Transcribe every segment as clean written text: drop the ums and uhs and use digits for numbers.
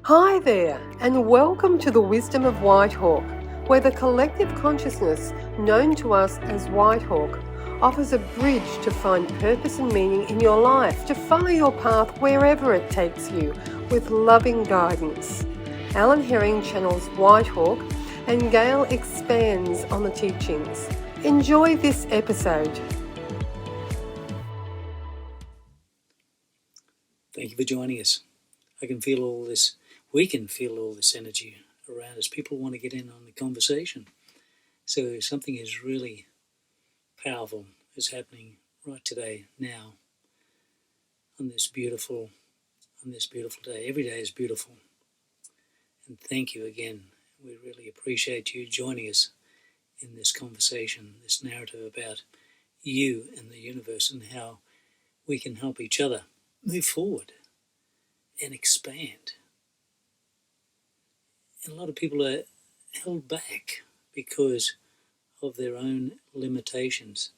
Hi there, and welcome to the Wisdom of Whitehawk, where the collective consciousness known to us as Whitehawk offers a bridge to find purpose and meaning in your life, to follow your path wherever it takes you, with loving guidance. Alan Herring channels Whitehawk, and Gail expands on the teachings. Enjoy this episode. Thank you for joining us. I can feel all this, we can feel all this energy around us. People want to get in on the conversation. So something is really powerful is happening right today, now, on this beautiful day. Every day is beautiful. And thank you again. We really appreciate you joining us in this conversation, this narrative about you and the universe and how we can help each other move forward and expand. And a lot of people are held back because of their own limitations,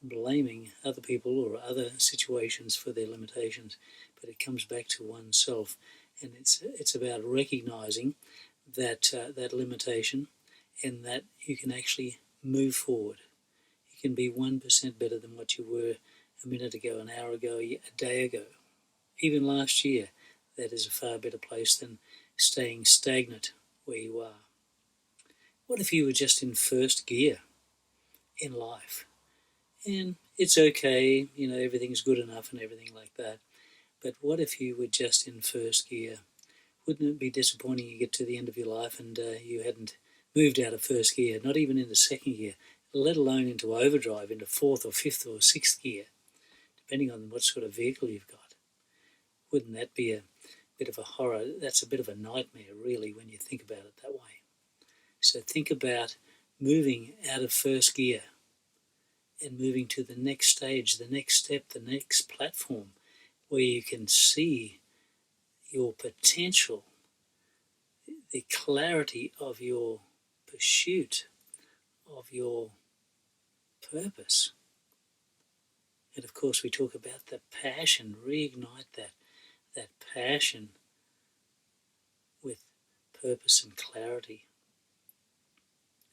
blaming other people or other situations for their limitations. But it comes back to oneself, and it's about recognizing that that limitation, and that you can actually move forward. You can be 1% better than what you were a minute ago, an hour ago, a day ago, even last year. That is a far better place than staying stagnant where you are. What if you were just in first gear in life? And it's okay, everything's good enough and everything like that. But what if you were just in first gear? Wouldn't it be disappointing you get to the end of your life and you hadn't moved out of first gear, not even into second gear, let alone into overdrive, into fourth or fifth or sixth gear, depending on what sort of vehicle you've got? Wouldn't that be a bit of a horror? That's a bit of a nightmare, really, when you think about it that way. So think about moving out of first gear and moving to the next stage, the next step, the next platform, where you can see your potential, the clarity of your pursuit, of your purpose. And of course we talk about the passion, reignite that passion with purpose and clarity.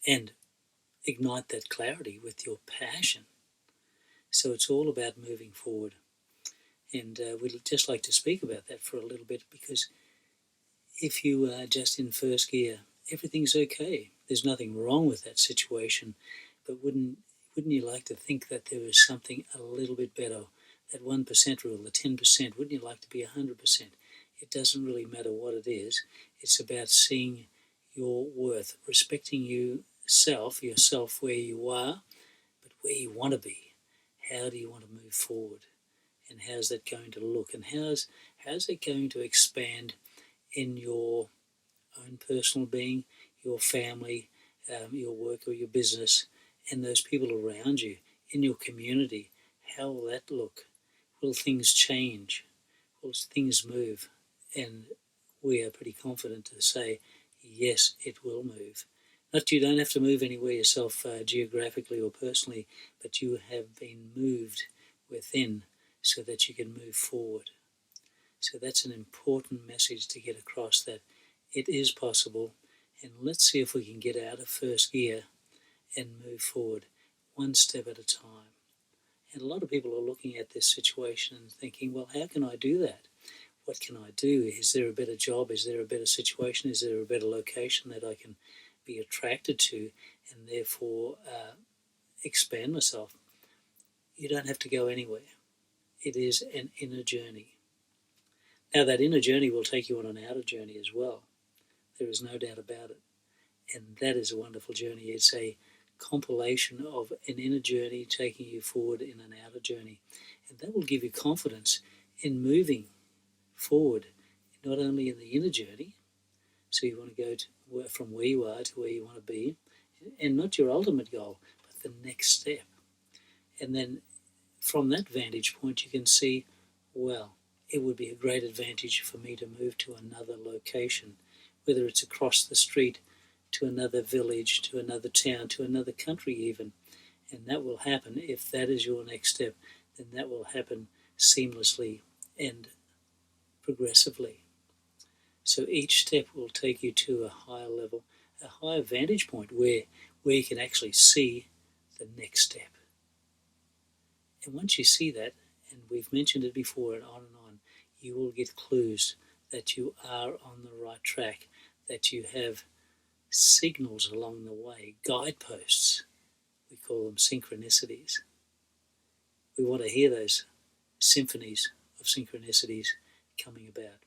And ignite that clarity with your passion. So it's all about moving forward. And we'd just like to speak about that for a little bit, because if you are just in first gear, everything's okay. There's nothing wrong with that situation. But wouldn't you like to think that there was something a little bit better? That 1% rule, the 10%, wouldn't you like to be 100%? It doesn't really matter what it is. It's about seeing your worth, respecting yourself where you are, but where you want to be. How do you want to move forward? And how's that going to look? And how's it going to expand in your own personal being, your family, your work or your business, and those people around you, in your community? How will that look? Will things change? Will things move? And we are pretty confident to say, yes, it will move. You don't have to move anywhere yourself geographically or personally, but you have been moved within so that you can move forward. So that's an important message to get across, that it is possible, and let's see if we can get out of first gear and move forward one step at a time. And a lot of people are looking at this situation and thinking, well, how can I do that? What can I do? Is there a better job? Is there a better situation? Is there a better location that I can be attracted to and therefore expand myself? You don't have to go anywhere. It is an inner journey. Now, that inner journey will take you on an outer journey as well. There is no doubt about it. And that is a wonderful journey. It's a compilation of an inner journey taking you forward in an outer journey. And that will give you confidence in moving forward, not only in the inner journey, so you want to go from where you are to where you want to be, and not your ultimate goal, but the next step. And then from that vantage point, you can see, well, it would be a great advantage for me to move to another location, whether it's across the street, to another village, to another town, to another country even. And that will happen. If that is your next step, then that will happen seamlessly and progressively. So each step will take you to a higher level, a higher vantage point where you can actually see the next step. And once you see that, and we've mentioned it before and on, you will get clues that you are on the right track, that you have signals along the way, guideposts. We call them synchronicities. We want to hear those symphonies of synchronicities coming about.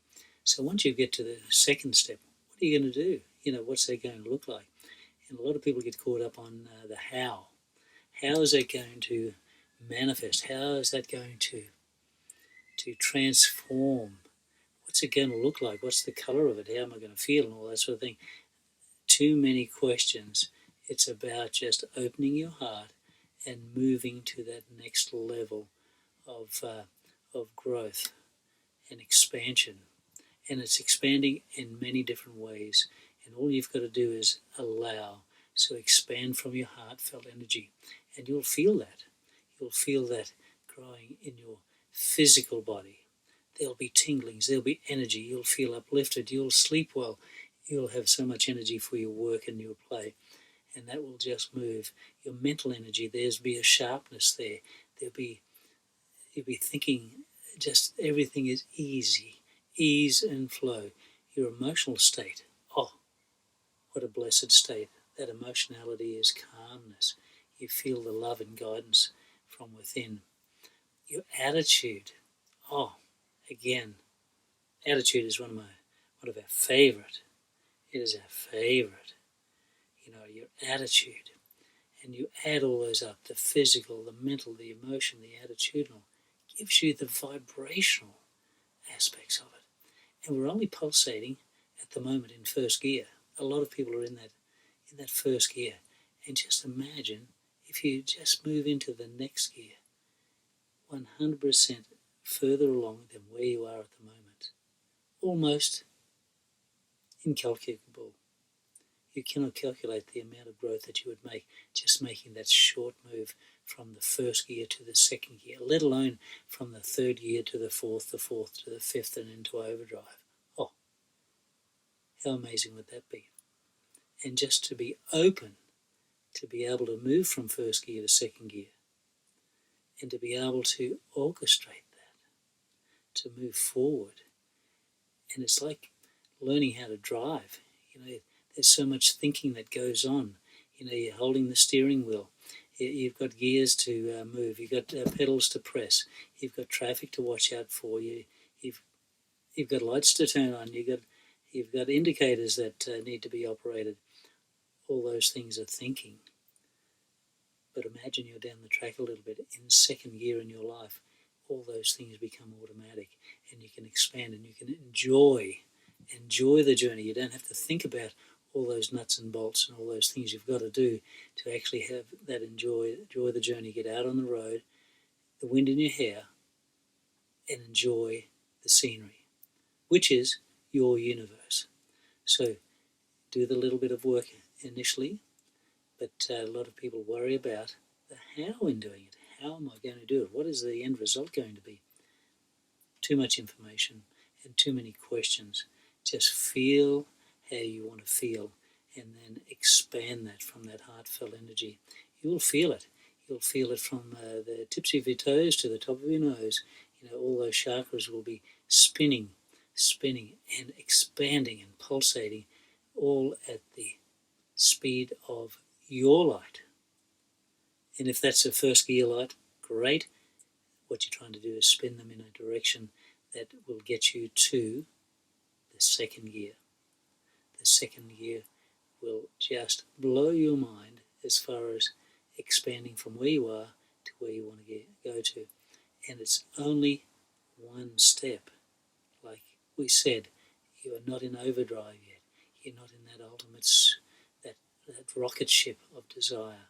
So once you get to the second step, what are you going to do? What's that going to look like? And a lot of people get caught up on the how. How is that going to manifest? How is that going to transform? What's it going to look like? What's the colour of it? How am I going to feel? And all that sort of thing. Too many questions. It's about just opening your heart and moving to that next level of growth and expansion. And it's expanding in many different ways. And all you've got to do is allow. So expand from your heartfelt energy. And you'll feel that. You'll feel that growing in your physical body. There'll be tinglings. There'll be energy. You'll feel uplifted. You'll sleep well. You'll have so much energy for your work and your play. And that will just move. Your mental energy, there'll be a sharpness there. You'll be thinking just everything is easy. Ease and flow. Your emotional state, oh, what a blessed state. That emotionality is calmness. You feel the love and guidance from within. Your attitude, oh, again, attitude is one of our favourite. It is our favourite. Your attitude. And you add all those up, the physical, the mental, the emotion, the attitudinal, gives you the vibrational aspects of it. And we're only pulsating at the moment in first gear. A lot of people are in that first gear. And just imagine if you just move into the next gear, 100% further along than where you are at the moment. Almost incalculable. You cannot calculate the amount of growth that you would make just making that short move from the first gear to the second gear, let alone from the third gear to the fourth to the fifth and into overdrive. Oh, how amazing would that be? And just to be open, to be able to move from first gear to second gear, and to be able to orchestrate that, to move forward. And it's like learning how to drive. There's so much thinking that goes on. You're holding the steering wheel. You've got gears to move. You've got pedals to press. You've got traffic to watch out for. You've got lights to turn on. You've got indicators that need to be operated. All those things are thinking. But imagine you're down the track a little bit. In second gear in your life, all those things become automatic, and you can expand and you can enjoy the journey. You don't have to think about all those nuts and bolts and all those things you've got to do to actually have that enjoy the journey. Get out on the road, the wind in your hair, and enjoy the scenery, which is your universe. So do the little bit of work initially, but a lot of people worry about the how in doing it. How am I going to do it? What is the end result going to be? Too much information and too many questions. Just feel how you want to feel and then expand that from that heartfelt energy. You will feel it. You'll feel it from the tips of your toes to the top of your nose. All those chakras will be spinning and expanding and pulsating, all at the speed of your light. And if that's a first gear light, great. What you're trying to do is spin them in a direction that will get you to the second gear. The second gear will just blow your mind as far as expanding from where you are to where you want to go to. And it's only one step. Like we said, you are not in overdrive yet. You're not in that ultimate, that rocket ship of desire.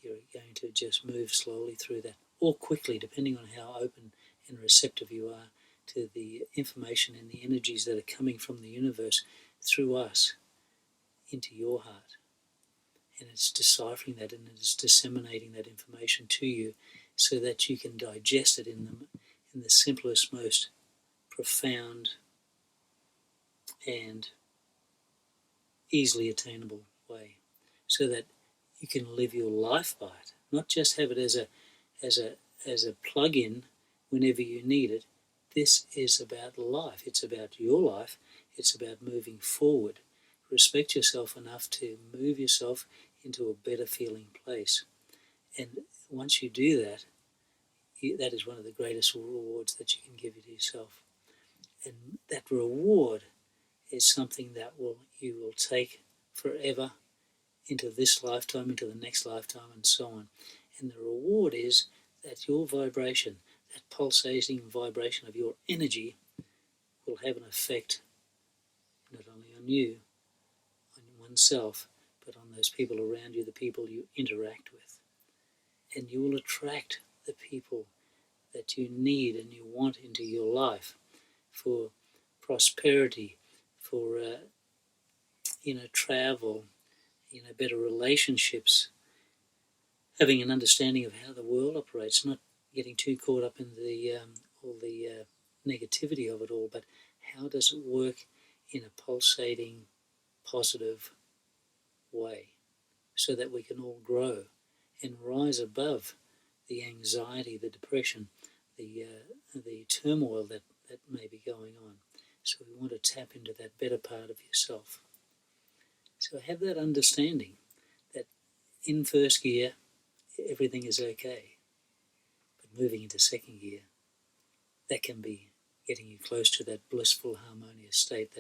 You're going to just move slowly through that, or quickly, depending on how open and receptive you are to the information and the energies that are coming from the universe through us into your heart. And it's deciphering that, and it's disseminating that information to you so that you can digest it in the simplest, most profound and easily attainable way, so that you can live your life by it, not just have it as a plug-in whenever you need it. This is about life. It's about your life. It's about moving forward. Respect yourself enough to move yourself into a better feeling place. And once you do that, that is one of the greatest rewards that you can give to yourself. And that reward is something that you will take forever into this lifetime, into the next lifetime, and so on. And the reward is that your vibration, that pulsating vibration of your energy, will have an effect not only on you, on oneself, but on those people around you, the people you interact with. And you will attract the people that you need and you want into your life for prosperity, for travel, better relationships, having an understanding of how the world operates, not getting too caught up in all the negativity of it all, but how does it work in a pulsating, positive way, so that we can all grow and rise above the anxiety, the depression, the turmoil that may be going on. So we want to tap into that better part of yourself. So have that understanding that in first gear, everything is okay. But moving into second gear, that can be getting you close to that blissful, harmonious state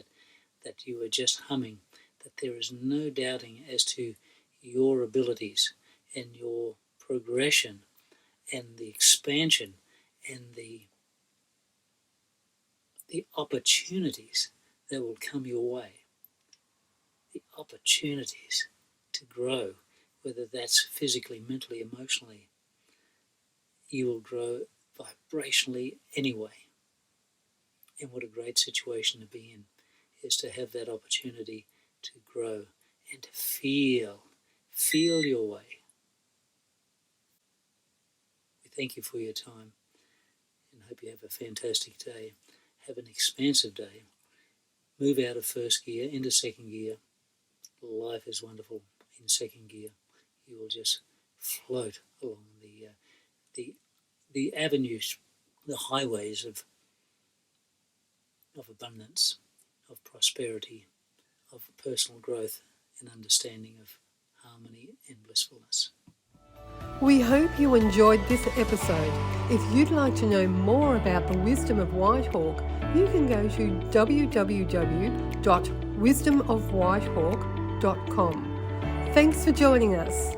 that you are just humming, that there is no doubting as to your abilities and your progression and the expansion and the opportunities that will come your way. The opportunities to grow, whether that's physically, mentally, emotionally, you will grow vibrationally anyway. And what a great situation to be in is to have that opportunity to grow and to feel your way. We thank you for your time and hope you have a fantastic day. Have an expansive day. Move out of first gear into second gear. Life is wonderful in second gear. You will just float along the avenues, the highways of abundance, of prosperity, of personal growth and understanding of harmony and blissfulness. We hope you enjoyed this episode. If you'd like to know more about the wisdom of Whitehawk, you can go to www.wisdomofwhitehawk.com. Thanks for joining us.